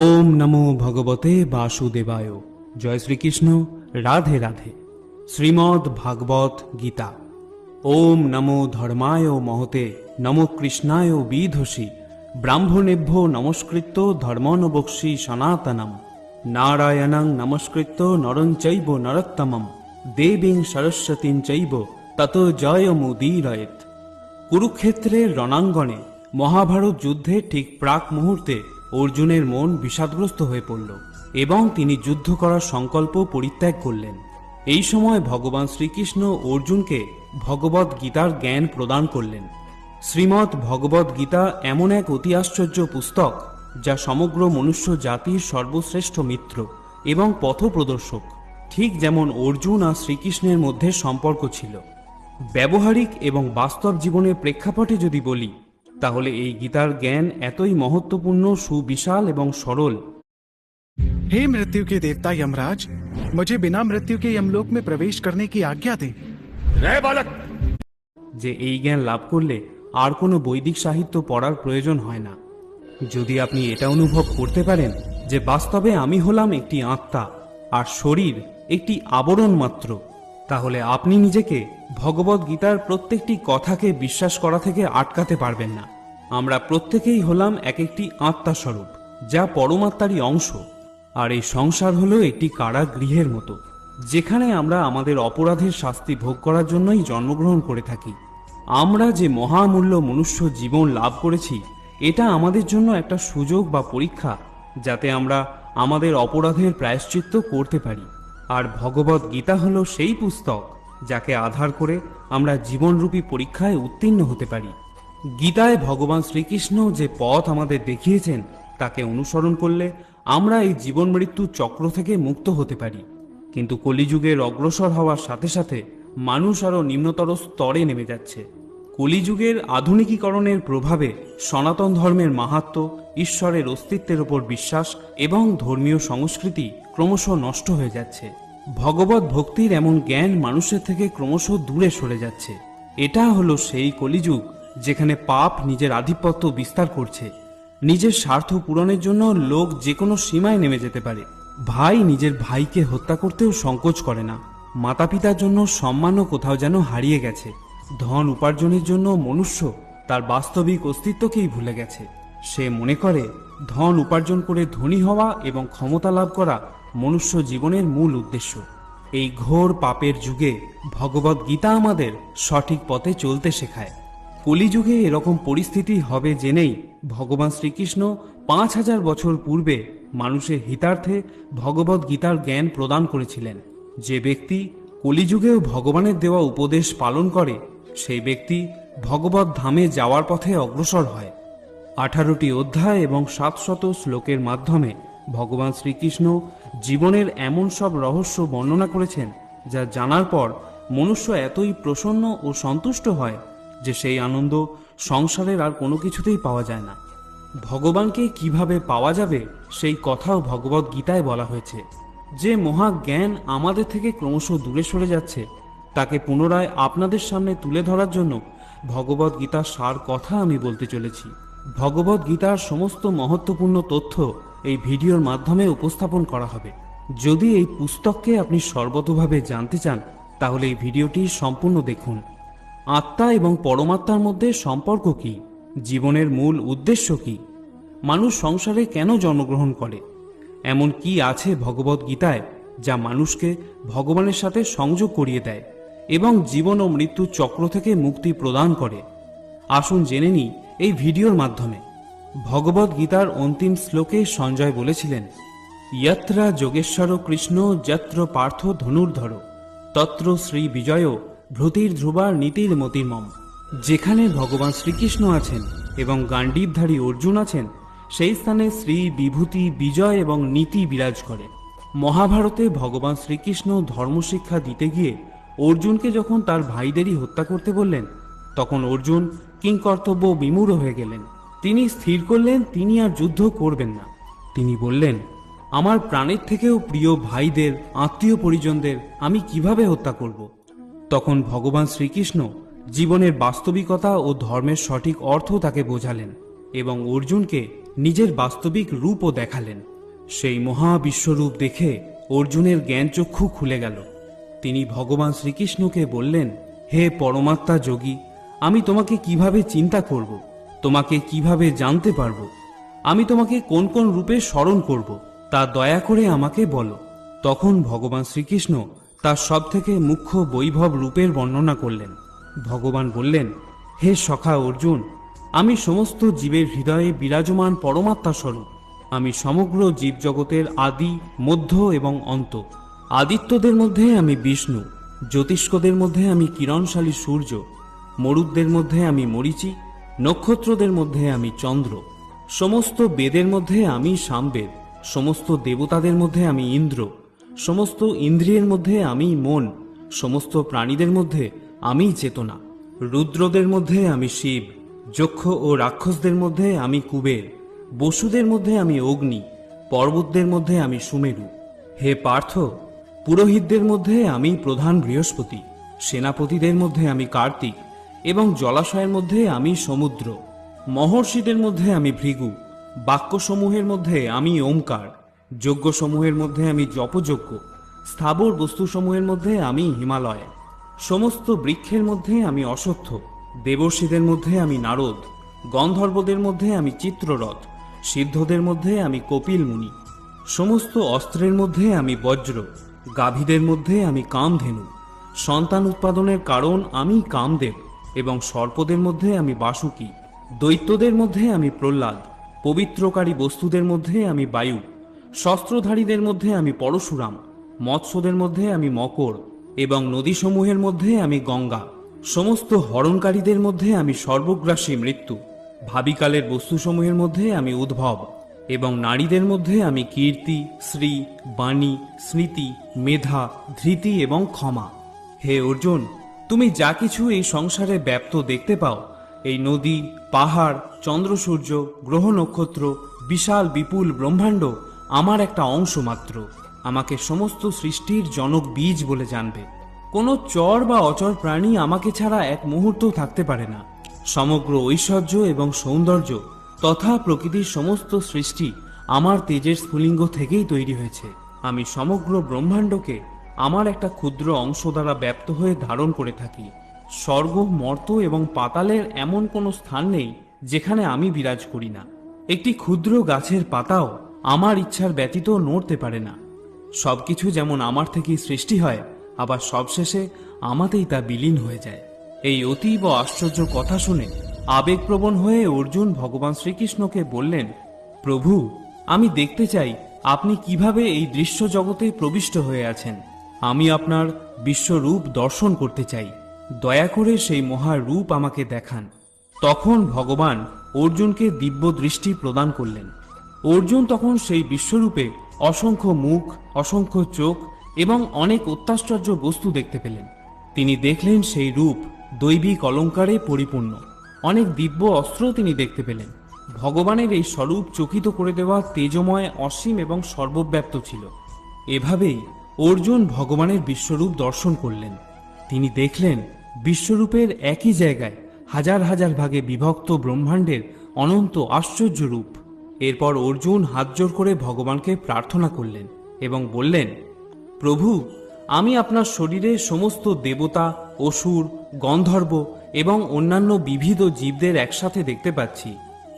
ओम नमो भगवते वासुदेवाय। जय श्री कृष्ण। राधे राधे। श्रीमद् भागवत गीता। ओम नमो धर्माय महते नमो कृष्णाय विधुषि ब्राह्मणेभ्यो नमस्कृत्य धर्मनवक्षि सनातनम नारायणं नमस्कृत्य नरं चैव नरोत्तमं देवीं सरस्वतीं चैव ततो जयमुदीरयेत्। কুরুক্ষেত্রের রণাঙ্গনে মহাভারত যুদ্ধের ঠিক প্রাক মুহূর্তে অর্জুনের মন বিষাদগ্রস্ত হয়ে পড়ল এবং তিনি যুদ্ধ করার সংকল্প পরিত্যাগ করলেন। এই সময় ভগবান শ্রীকৃষ্ণ অর্জুনকে ভগবত গীতার জ্ঞান প্রদান করলেন। শ্রীমদ্ ভগবত গীতা এমন এক অতি আশ্চর্য পুস্তক যা সমগ্র মনুষ্য জাতির সর্বশ্রেষ্ঠ মিত্র এবং পথপ্রদর্শক। ঠিক যেমন অর্জুন আর শ্রীকৃষ্ণের মধ্যে সম্পর্ক ছিল। ব্যবহারিক এবং বাস্তব জীবনের প্রেক্ষাপটে যদি বলি, তাহলে এই গীতার জ্ঞান এতই মহত্বপূর্ণ, সুবিশাল এবং সরল। हे मृत्यु के देवता यमराज, मुझे बिना मृत्यु के यमलोक में प्रवेश करने की आज्ञा दे। যে এই জ্ঞান লাভ করলে আর কোনো বৈদিক সাহিত্য পড়ার প্রয়োজন হয় না। যদি আপনি এটা অনুভব করতে পারেন যে বাস্তবে আমি হলাম একটি আত্মা আর শরীর একটি আবরণ মাত্র, তাহলে আপনি নিজেকে ভগবত গীতার প্রত্যেকটি কথাকে বিশ্বাস করা থেকে আটকাতে পারবেন না। আমরা প্রত্যেকেই হলাম এক একটি আত্মাস্বরূপ, যা পরমাত্মারই অংশ। আর এই সংসার হলো একটি কারাগৃহের মতো, যেখানে আমরা আমাদের অপরাধের শাস্তি ভোগ করার জন্যই জন্মগ্রহণ করে থাকি। আমরা যে মহামূল্য মনুষ্য জীবন লাভ করেছি, এটা আমাদের জন্য একটা সুযোগ বা পরীক্ষা, যাতে আমরা আমাদের অপরাধের প্রায়শ্চিত্ত করতে পারি। আর ভগবত গীতা হলো সেই পুস্তক যাকে আধার করে আমরা জীবনরূপী পরীক্ষায় উত্তীর্ণ হতে পারি। গীতায় ভগবান শ্রীকৃষ্ণ যে পথ আমাদের দেখিয়েছেন, তাকে অনুসরণ করলে আমরা এই জীবন মৃত্যু চক্র থেকে মুক্ত হতে পারি। কিন্তু কলিযুগের অগ্রসর হওয়ার সাথে সাথে মানুষ আরও নিম্নতর স্তরে নেমে যাচ্ছে। কলিযুগের আধুনিকীকরণের প্রভাবে সনাতন ধর্মের মাহাত্ম্য, ঈশ্বরের অস্তিত্বের উপর বিশ্বাস এবং ধর্মীয় সংস্কৃতি ক্রমশ নষ্ট হয়ে যাচ্ছে। ভগবত ভক্তির এমন জ্ঞান মানুষের থেকে ক্রমশ দূরে সরে যাচ্ছে। এটা হলো সেই কলিযুগ যেখানে পাপ নিজের আধিপত্য বিস্তার করছে। নিজের স্বার্থ পূরণের জন্য লোক যে কোনো সীমায় নেমে যেতে পারে। ভাই নিজের ভাইকে হত্যা করতেও সংকোচ করে না। মাতা পিতার জন্য সম্মানও কোথাও যেন হারিয়ে গেছে। ধন উপার্জনের জন্য মনুষ্য তার বাস্তবিক অস্তিত্বকেই ভুলে গেছে। সে মনে করে ধন উপার্জন করে ধনী হওয়া এবং ক্ষমতা লাভ করা মনুষ্য জীবনের মূল উদ্দেশ্য। এই ঘোর পাপের যুগে ভগবত গীতা আমাদের সঠিক পথে চলতে শেখায়। কলিযুগে এরকম পরিস্থিতি হবে জেনেই ভগবান শ্রীকৃষ্ণ 5000 বছর পূর্বে মানুষের হিতার্থে ভগবত গীতার জ্ঞান প্রদান করেছিলেন। যে ব্যক্তি কলিযুগেও ভগবানের দেওয়া উপদেশ পালন করে, সেই ব্যক্তি ভগবত ধামে যাওয়ার পথে অগ্রসর হয়। 18টি অধ্যায় এবং 700 শ্লোকের মাধ্যমে ভগবান শ্রীকৃষ্ণ জীবনের এমন সব রহস্য বর্ণনা করেছেন, যা জানার পর মনুষ্য এতই প্রসন্ন ও সন্তুষ্ট হয় যে সেই আনন্দ সংসারের আর কোনো কিছুতেই পাওয়া যায় না। ভগবানকে কিভাবে পাওয়া যাবে সেই কথাও ভগবত গীতায় বলা হয়েছে। যে মহা জ্ঞান আমাদের থেকে ক্রমশ দূরে সরে যাচ্ছে, তাকে পুনরায় আপনাদের সামনে তুলে ধরার জন্য ভগবত গীতার সার কথা আমি বলতে চলেছি। ভগবত গীতার সমস্ত মহত্বপূর্ণ তথ্য এই ভিডিওর মাধ্যমে উপস্থাপন করা হবে। যদি এই পুস্তককে আপনি সর্বতোভাবে জানতে চান, তাহলে এই ভিডিওটি সম্পূর্ণ দেখুন। আত্মা এবং পরমাত্মার মধ্যে সম্পর্ক কি? জীবনের মূল উদ্দেশ্য কি? মানুষ সংসারে কেন জন্মগ্রহণ করে? এমন কি আছে ভগবত গীতায় যা মানুষকে ভগবানের সাথে সংযোগ করিয়ে দেয় এবং জীবন ও মৃত্যু চক্র থেকে মুক্তি প্রদান করে? আসুন জেনে নিই এই ভিডিওর মাধ্যমে। ভগবত গীতার অন্তিম শ্লোকে সঞ্জয় বলেছিলেন, যত্রা যোগেশ্বর কৃষ্ণ যত্র পার্থ ধনুর্ধর তত্র শ্রী বিজয় ভ্রতির ধ্রুবার নীতির মতির্মম। যেখানে ভগবান শ্রীকৃষ্ণ আছেন এবং গান্ডীবধারী অর্জুন আছেন, সেই স্থানে শ্রী, বিভূতি, বিজয় এবং নীতি বিরাজ করে। মহাভারতে ভগবান শ্রীকৃষ্ণ ধর্মশিক্ষা দিতে গিয়ে অর্জুনকে যখন তার ভাইদেরই হত্যা করতে বললেন, তখন অর্জুন কিংকর্তব্য বিমূঢ় হয়ে গেলেন। তিনি স্থির করলেন তিনি আর যুদ্ধ করবেন না। তিনি বললেন, আমার প্রাণের থেকেও প্রিয় ভাইদের, আত্মীয় পরিজনদের আমি কিভাবে হত্যা করব? তখন ভগবান শ্রীকৃষ্ণ জীবনের বাস্তবিকতা ও ধর্মের সঠিক অর্থ তাকে বোঝালেন এবং অর্জুনকে নিজের বাস্তবিক রূপও দেখালেন। সেই মহাবিশ্বরূপ দেখে অর্জুনের জ্ঞানচক্ষু খুলে গেল। তিনি ভগবান শ্রীকৃষ্ণকে বললেন, হে পরমাত্মা যোগী, আমি তোমাকে কিভাবে চিন্তা করব, তোমাকে কিভাবে জানতে পারব, আমি তোমাকে কোন কোন রূপে স্মরণ করব, তা দয়া করে আমাকে বলো। তখন ভগবান শ্রীকৃষ্ণ তার সবথেকে মুখ্য বৈভব রূপের বর্ণনা করলেন। ভগবান বললেন, হে সখা অর্জুন, আমি সমস্ত জীবের হৃদয়ে বিরাজমান পরমাত্মা স্বরূপ। আমি সমগ্র জীবজগতের আদি, মধ্য এবং অন্ত। আদিত্যদের মধ্যে আমি বিষ্ণু, জ্যোতিষ্কদের মধ্যে আমি কিরণশালী সূর্য, মরুদ্দের মধ্যে আমি মরীচি, নক্ষত্রদের মধ্যে আমি চন্দ্র, সমস্ত বেদের মধ্যে আমি সামবেদ, সমস্ত দেবতাদের মধ্যে আমি ইন্দ্র, সমস্ত ইন্দ্রিয়ের মধ্যে আমি মন, সমস্ত প্রাণীদের মধ্যে আমি চেতনা, রুদ্রদের মধ্যে আমি শিব, যক্ষ ও রাক্ষসদের মধ্যে আমি কুবের, বসুদের মধ্যে আমি অগ্নি, পর্বতদের মধ্যে আমি সুমেরু। হে পার্থ, পুরোহিতদের মধ্যে আমি প্রধান বৃহস্পতি, সেনাপতিদের মধ্যে আমি কার্তিক এবং জলাশয়ের মধ্যে আমি সমুদ্র, মহর্ষিদের মধ্যে আমি ভৃগু, বাক্যসমূহের মধ্যে আমি ওমকার, যজ্ঞসমূহের মধ্যে আমি জপযজ্ঞ, স্থাবর বস্তুসমূহের মধ্যে আমি হিমালয়, সমস্ত বৃক্ষের মধ্যে আমি অশ্বত্থ, দেবর্ষীদের মধ্যে আমি নারদ, গন্ধর্বদের মধ্যে আমি চিত্ররথ, সিদ্ধদের মধ্যে আমি কপিল মুনি, সমস্ত অস্ত্রের মধ্যে আমি বজ্র, গাভীদের মধ্যে আমি কামধেনু, সন্তান উৎপাদনের কারণ আমি কামদেব এবং সর্পদের মধ্যে আমি বাসুকী, দৈত্যদের মধ্যে আমি প্রহ্লাদ, পবিত্রকারী বস্তুদের মধ্যে আমি বায়ু, শস্ত্রধারীদের মধ্যে আমি পরশুরাম, মৎস্যদের মধ্যে আমি মকর এবং নদীসমূহের মধ্যে আমি গঙ্গা, সমস্ত হরণকারীদের মধ্যে আমি সর্বগ্রাসী মৃত্যু, ভাবিকালের বস্তুসমূহের মধ্যে আমি উদ্ভব এবং নারীদের মধ্যে আমি কীর্তি, শ্রী, বাণী, স্মৃতি, মেধা, ধৃতি এবং ক্ষমা। হে অর্জুন, তুমি যা কিছু এই সংসারে ব্যাপ্ত দেখতে পাও, এই নদী, পাহাড়, চন্দ্র সূর্য, গ্রহ নক্ষত্র, বিশাল বিপুল ব্রহ্মাণ্ড আমার একটা অংশ মাত্র। আমাকে সমস্ত সৃষ্টির জনক বীজ বলে জানবে। কোনো চর বা অচর প্রাণী আমাকে ছাড়া এক মুহূর্ত থাকতে পারে না। সমগ্র ঐশ্বর্য এবং সৌন্দর্য তথা প্রকৃতির সমস্ত সৃষ্টি আমার তেজের স্ফুলিঙ্গ থেকেই তৈরি হয়েছে। আমি সমগ্র ব্রহ্মাণ্ডকে আমার একটা ক্ষুদ্র অংশ দ্বারা ব্যাপ্ত হয়ে ধারণ করে থাকি। স্বর্গ, মর্ত এবং পাতালের এমন কোনো স্থান নেই যেখানে আমি বিরাজ করি না। একটি ক্ষুদ্র গাছের পাতাও আমার ইচ্ছার ব্যতীত নড়তে পারে না। সবকিছু যেমন আমার থেকেই সৃষ্টি হয়, আবার সবশেষে আমাতেই তা বিলীন হয়ে যায়। এই অতীব আশ্চর্য কথা শুনে আবেগপ্রবণ হয়ে অর্জুন ভগবান শ্রীকৃষ্ণকে বললেন, প্রভু, আমি দেখতে চাই আপনি কিভাবে এই দৃশ্য জগতে প্রবিষ্ট হয়ে আছেন। আমি আপনার বিশ্বরূপ দর্শন করতে চাই। দয়া করে সেই মহারূপ আমাকে দেখান। তখন ভগবান অর্জুনকে দিব্য দৃষ্টি প্রদান করলেন। অর্জুন তখন সেই বিশ্বরূপে অসংখ্য মুখ, অসংখ্য চোখ এবং অনেক অত্যাশ্চর্য বস্তু দেখতে পেলেন। তিনি দেখলেন সেই রূপ দৈবিক অলঙ্কারে পরিপূর্ণ। অনেক দিব্য অস্ত্র তিনি দেখতে পেলেন। ভগবানের এই স্বরূপ চকিত করে দেওয়া তেজময়, অসীম এবং সর্বব্যাপ্ত ছিল। এভাবেই অর্জুন ভগবানের বিশ্বরূপ দর্শন করলেন। তিনি দেখলেন বিশ্বরূপের একই জায়গায় হাজার হাজার ভাগে বিভক্ত ব্রহ্মাণ্ডের অনন্ত আশ্চর্য রূপ। এরপর অর্জুন হাত জোড় করে ভগবানকে প্রার্থনা করলেন এবং বললেন, প্রভু, আমি আপনার শরীরে সমস্ত দেবতা, অসুর, গন্ধর্ব এবং অন্যান্য বিবিধ জীবদের একসাথে দেখতে পাচ্ছি।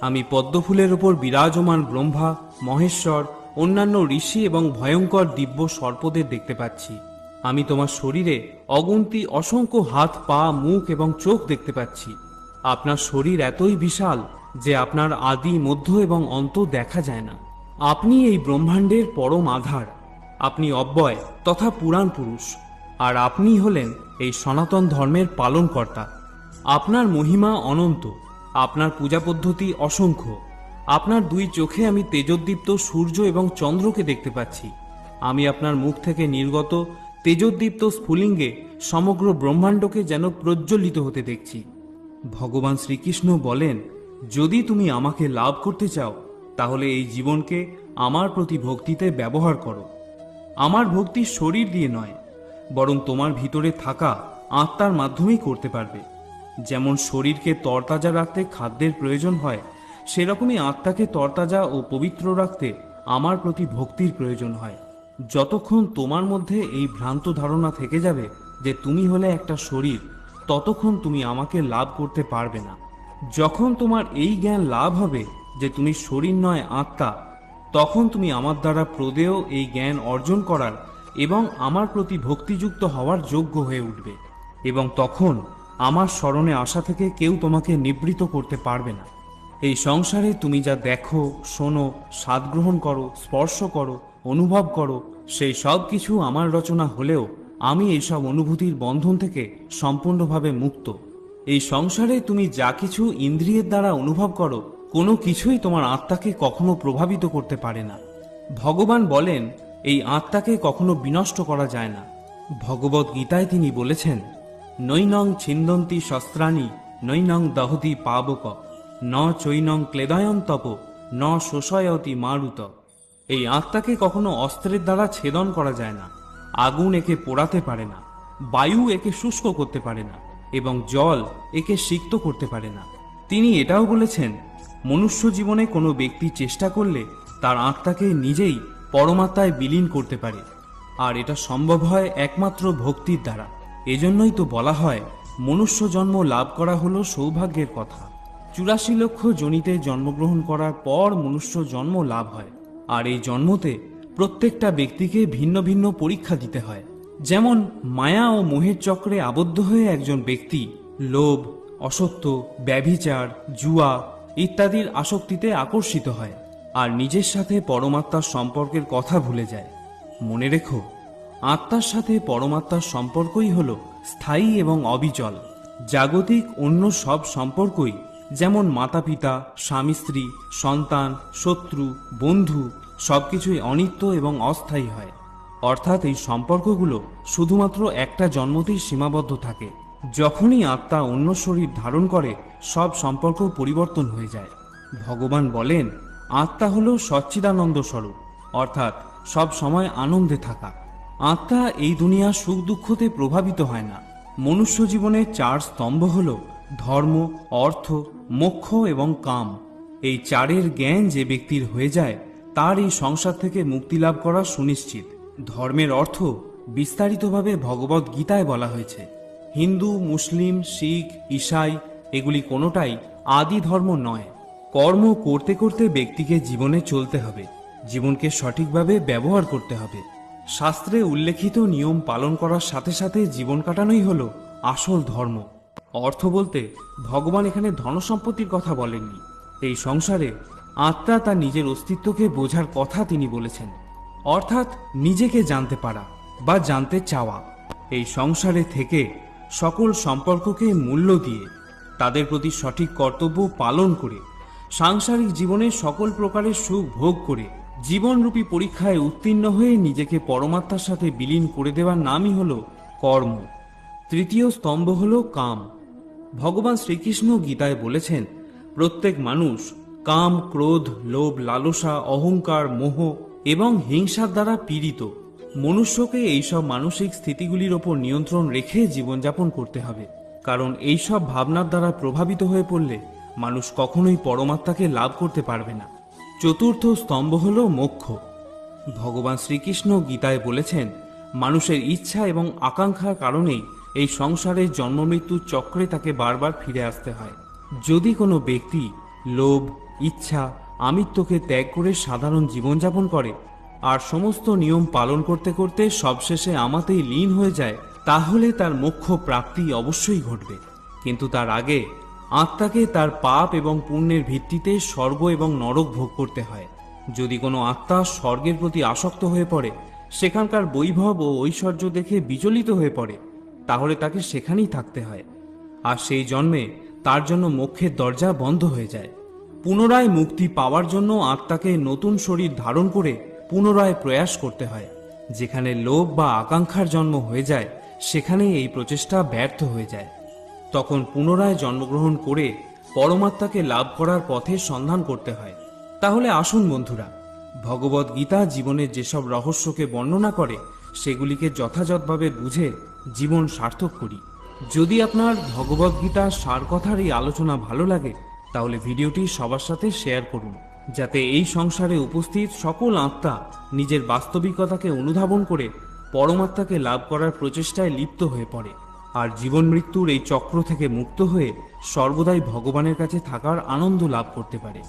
আমি পদ্মফুলের ওপর বিরাজমান ব্রহ্মা, মহেশ্বর, অন্যান্য ঋষি এবং ভয়ঙ্কর দিব্য সর্পদের দেখতে পাচ্ছি। আমি তোমার শরীরে অগুন্তি অসংখ্য হাত, পা, মুখ এবং চোখ দেখতে পাচ্ছি। আপনার শরীর এতই বিশাল যে আপনার আদি, মধ্য এবং অন্ত দেখা যায় না। আপনি এই ব্রহ্মাণ্ডের পরম আধার। আপনি অব্যয় তথা পুরাণ পুরুষ, আর আপনি হলেন এই সনাতন ধর্মের পালনকর্তা। আপনার মহিমা অনন্ত, আপনার পূজা পদ্ধতি অসংখ্য। আপনার দুই চোখে আমি তেজোদ্দীপ্ত সূর্য এবং চন্দ্রকে দেখতে পাচ্ছি। আমি আপনার মুখ থেকে নির্গত তেজোদ্দীপ্ত স্ফুলিঙ্গে সমগ্র ব্রহ্মাণ্ডকে যেন প্রজ্বলিত হতে দেখছি। ভগবান শ্রীকৃষ্ণ বলেন, যদি তুমি আমাকে লাভ করতে চাও তাহলে এই জীবনকে আমার প্রতি ভক্তিতে ব্যবহার করো। আমার ভক্তি শরীর দিয়ে নয়, বরং তোমার ভিতরে থাকা আত্মার মাধ্যমেই করতে পারবে। যেমন শরীরকে তরতাজা রাখতে খাদ্যের প্রয়োজন হয়, সেরকমই আত্মাকে তরতাজা ও পবিত্র রাখতে আমার প্রতি ভক্তির প্রয়োজন হয়। যতক্ষণ তোমার মধ্যে এই ভ্রান্ত ধারণা থেকে যাবে যে তুমি হলে একটা শরীর, ততক্ষণ তুমি আমাকে লাভ করতে পারবে না। যখন তোমার এই জ্ঞান লাভ হবে যে তুমি শরীর নয় আত্মা, তখন তুমি আমার দ্বারা প্রদেয় এই জ্ঞান অর্জন করার এবং আমার প্রতি ভক্তিযুক্ত হওয়ার যোগ্য হয়ে উঠবে, এবং তখন আমার স্মরণে আসা থেকে কেউ তোমাকে নিবৃত করতে পারবে না। এই সংসারে তুমি যা দেখো, শোনো, স্বাদ গ্রহণ করো, স্পর্শ করো, অনুভব করো, সেই সব কিছু আমার রচনা হলেও আমি এইসব অনুভূতির বন্ধন থেকে সম্পূর্ণভাবে মুক্ত। এই সংসারে তুমি যা কিছু ইন্দ্রিয়ের দ্বারা অনুভব করো, কোনো কিছুই তোমার আত্মাকে কখনো প্রভাবিত করতে পারে না। ভগবান বলেন এই আত্মাকে কখনো বিনষ্ট করা যায় না। ভগবদ গীতায় তিনি বলেছেন, নৈনং ছিন্দন্তি শস্ত্রাণি নৈনং দহতি পাবক ন চৈনং ক্লেদয়ং তপ ন শোষয়তি মারুত। এই আত্মাকে কখনো অস্ত্রের দ্বারা ছেদন করা যায় না, আগুন একে পোড়াতে পারে না, বায়ু একে শুষ্ক করতে পারে না, এবং জল একে সিক্ত করতে পারে না। তিনি এটাও বলেছেন, মনুষ্য জীবনে কোনো ব্যক্তি চেষ্টা করলে তার আত্মাকে নিজেই পরমাত্মায় বিলীন করতে পারে, আর এটা সম্ভব হয় একমাত্র ভক্তির দ্বারা। এজন্যই তো বলা হয় মনুষ্য জন্ম লাভ করা হলো সৌভাগ্যের কথা। 84 লক্ষ যোনিতে জন্মগ্রহণ করার পর মনুষ্য জন্ম লাভ হয়, আর এই জন্মতে প্রত্যেকটা ব্যক্তিকে ভিন্ন ভিন্ন পরীক্ষা দিতে হয়। যেমন মায়া ও মোহের চক্রে আবদ্ধ হয়ে একজন ব্যক্তি লোভ, অসত্য, ব্যভিচার, জুয়া ইত্যাদির আসক্তিতে আকর্ষিত হয়, আর নিজের সাথে পরমাত্মার সম্পর্কের কথা ভুলে যায়। মনে রেখো, আত্মার সাথে পরমাত্মার সম্পর্কই হল স্থায়ী এবং অবিচল। জাগতিক অন্য সব সম্পর্কই, যেমন মাতা পিতা, স্বামী স্ত্রী, সন্তান, শত্রু, বন্ধু, সবকিছুই অনিত্য এবং অস্থায়ী হয়। অর্থাৎ এই সম্পর্কগুলো শুধুমাত্র একটা জন্মতেই সীমাবদ্ধ থাকে। যখনই আত্মা অন্য শরীর ধারণ করে, সব সম্পর্ক পরিবর্তন হয়ে যায়। ভগবান বলেন, আত্মা হল সচ্চিদানন্দ স্বরূপ, অর্থাৎ সব সময় আনন্দে থাকা। আত্মা এই দুনিয়া সুখ দুঃখতে প্রভাবিত হয় না। মনুষ্য জীবনের 4 স্তম্ভ হল ধর্ম, অর্থ, মোক্ষ এবং কাম। এই 4-এর জ্ঞান যে ব্যক্তির হয়ে যায়, তার এই সংসার থেকে মুক্তি লাভ করা সুনিশ্চিত। ধর্মের অর্থ বিস্তারিতভাবে ভগবদ গীতায় বলা হয়েছে। হিন্দু, মুসলিম, শিখ, ঈসাই এগুলি কোনোটাই আদি ধর্ম নয়। কর্ম করতে করতে ব্যক্তিকে জীবনে চলতে হবে, জীবনকে সঠিকভাবে ব্যবহার করতে হবে। শাস্ত্রে উল্লেখিত নিয়ম পালন করার সাথে সাথে জীবন কাটানোই হলো আসল ধর্ম। অর্থ বলতে ভগবান এখানে ধনসম্পত্তির কথা বলেননি। এই সংসারে আত্মা তার নিজের অস্তিত্বকে বোঝার কথা তিনি বলেছেন, অর্থাৎ নিজেকে জানতে পারা বা জানতে চাওয়া। এই সংসারে থেকে সকল সম্পর্ককে মূল্য দিয়ে তাদের প্রতি সঠিক কর্তব্য পালন করে সাংসারিক জীবনে সকল প্রকারের সুখ ভোগ করে জীবনরূপী পরীক্ষায় উত্তীর্ণ হয়ে নিজেকে পরমাত্মার সাথে বিলীন করে দেওয়ার নামই হল কর্ম। 3য় স্তম্ভ হল কাম। ভগবান শ্রীকৃষ্ণ গীতায় বলেছেন, প্রত্যেক মানুষ কাম, ক্রোধ, লোভ, লালসা, অহংকার, মোহ এবং হিংসার দ্বারা পীড়িত। মনুষ্যকে এইসব মানসিক স্থিতিগুলির ওপর নিয়ন্ত্রণ রেখে জীবনযাপন করতে হবে, কারণ এইসব ভাবনার দ্বারা প্রভাবিত হয়ে পড়লে মানুষ কখনোই পরমাত্মাকে লাভ করতে পারবে না। 4র্থ স্তম্ভ হল মোক্ষ। ভগবান শ্রীকৃষ্ণ গীতায় বলেছেন, মানুষের ইচ্ছা এবং আকাঙ্ক্ষার কারণেই এই সংসারের জন্মমৃত্যুর চক্রে তাকে বারবার ফিরে আসতে হয়। যদি কোনো ব্যক্তি লোভ, ইচ্ছা, আমিত্বকে ত্যাগ করে সাধারণ জীবনযাপন করে আর সমস্ত নিয়ম পালন করতে করতে সবশেষে আমাতেই লীন হয়ে যায়, তাহলে তার মোক্ষ প্রাপ্তি অবশ্যই ঘটবে। কিন্তু তার আগে আত্মাকে তার পাপ এবং পুণ্যের ভিত্তিতে স্বর্গ এবং নরক ভোগ করতে হয়। যদি কোনো আত্মা স্বর্গের প্রতি আসক্ত হয়ে পড়ে, সেখানকার বৈভব ও ঐশ্বর্য দেখে বিচলিত হয়ে পড়ে, তাহলে তাকে সেখানেই থাকতে হয়, আর সেই জন্মে তার জন্য মোক্ষের দরজা বন্ধ হয়ে যায়। পুনরায় মুক্তি পাওয়ার জন্য আত্মাকে নতুন শরীর ধারণ করে পুনরায় প্রয়াস করতে হয়। যেখানে লোভ বা আকাঙ্ক্ষার জন্ম হয়ে যায়, সেখানেই এই প্রচেষ্টা ব্যর্থ হয়ে যায়। তখন পুনরায় জন্মগ্রহণ করে পরমাত্মাকে লাভ করার পথে সন্ধান করতে হয়। তাহলে আসুন বন্ধুরা, ভগবদ গীতা জীবনের যেসব রহস্যকে বর্ণনা করে, সেগুলিকে যথাযথভাবে বুঝে জীবন সার্থক করি। যদি আপনার ভগবদ গীতার সার কথার এই আলোচনা ভালো লাগে, তাহলে ভিডিওটি সবার সাথে শেয়ার করুন, যাতে এই সংসারে উপস্থিত সকল আত্মা নিজের বাস্তবিকতাকে অনুধাবন করে পরমাত্মাকে লাভ করার প্রচেষ্টায় লিপ্ত হয়ে পড়ে আর জীবন মৃত্যুর এই চক্র থেকে মুক্ত হয়ে সর্বদাই ভগবানের কাছে থাকার আনন্দ লাভ করতে পারে।